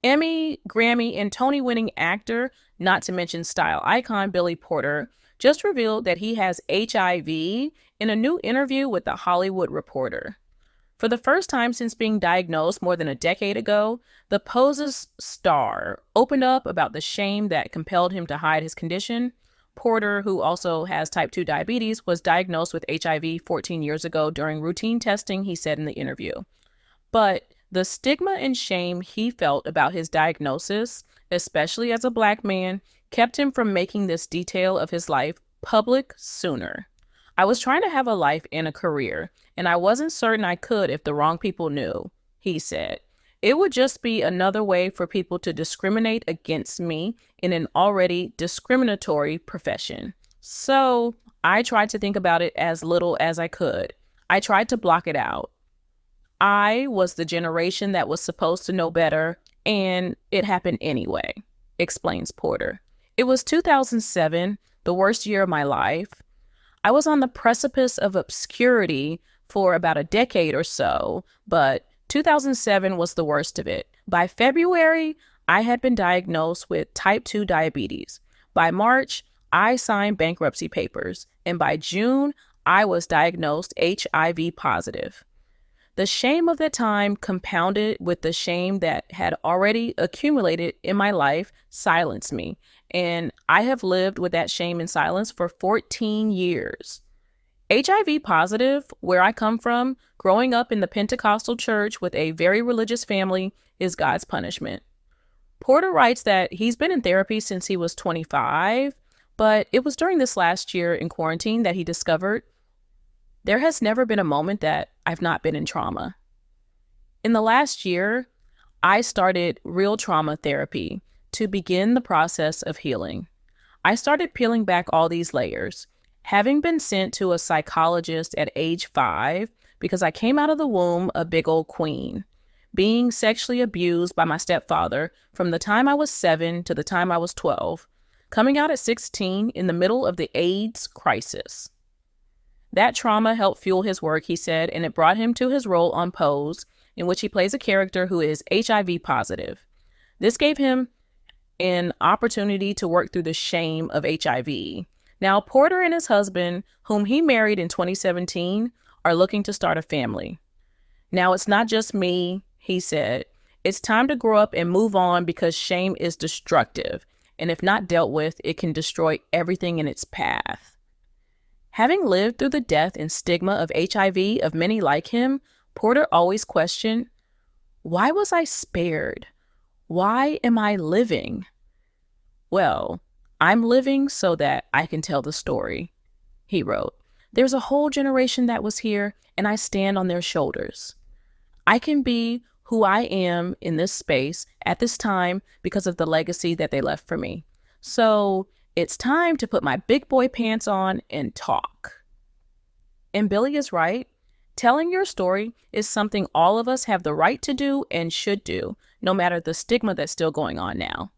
Emmy, Grammy, and Tony-winning actor, not to mention style icon Billy Porter, just revealed that he has HIV in a new interview with The Hollywood Reporter. For the first time since being diagnosed more than a decade ago, the Pose's star opened up about the shame that compelled him to hide his condition. Porter, who also has type 2 diabetes, was diagnosed with HIV 14 years ago during routine testing, he said in the interview. But the stigma and shame he felt about his diagnosis, especially as a Black man, kept him from making this detail of his life public sooner. I was trying to have a life and a career, and I wasn't certain I could if the wrong people knew, he said. It would just be another way for people to discriminate against me in an already discriminatory profession. So I tried to think about it as little as I could. I tried to block it out. I was the generation that was supposed to know better, and it happened anyway, explains Porter. It was 2007, the worst year of my life. I was on the precipice of obscurity for about a decade or so, but 2007 was the worst of it. By February, I had been diagnosed with type 2 diabetes. By March, I signed bankruptcy papers, and by June, I was diagnosed HIV positive. The shame of that time, compounded with the shame that had already accumulated in my life, silenced me. And I have lived with that shame in silence for 14 years. HIV positive, where I come from, growing up in the Pentecostal church with a very religious family, is God's punishment. Porter writes that he's been in therapy since he was 25, but it was during this last year in quarantine that he discovered there has never been a moment that I've not been in trauma. In the last year, I started real trauma therapy to begin the process of healing. I started peeling back all these layers, having been sent to a psychologist at age 5 because I came out of the womb a big old queen, being sexually abused by my stepfather from the time I was 7 to the time I was 12, coming out at 16 in the middle of the AIDS crisis. That trauma helped fuel his work, he said, and it brought him to his role on Pose, in which he plays a character who is HIV positive. This gave him an opportunity to work through the shame of HIV. Now, Porter and his husband, whom he married in 2017, are looking to start a family. Now, it's not just me, he said. It's time to grow up and move on because shame is destructive, and if not dealt with, it can destroy everything in its path. Having lived through the death and stigma of HIV of many like him, Porter always questioned, why was I spared? Why am I living? Well, I'm living so that I can tell the story, he wrote. There's a whole generation that was here, and I stand on their shoulders. I can be who I am in this space at this time because of the legacy that they left for me. So it's time to put my big boy pants on and talk. And Billy is right. Telling your story is something all of us have the right to do and should do, no matter the stigma that's still going on now.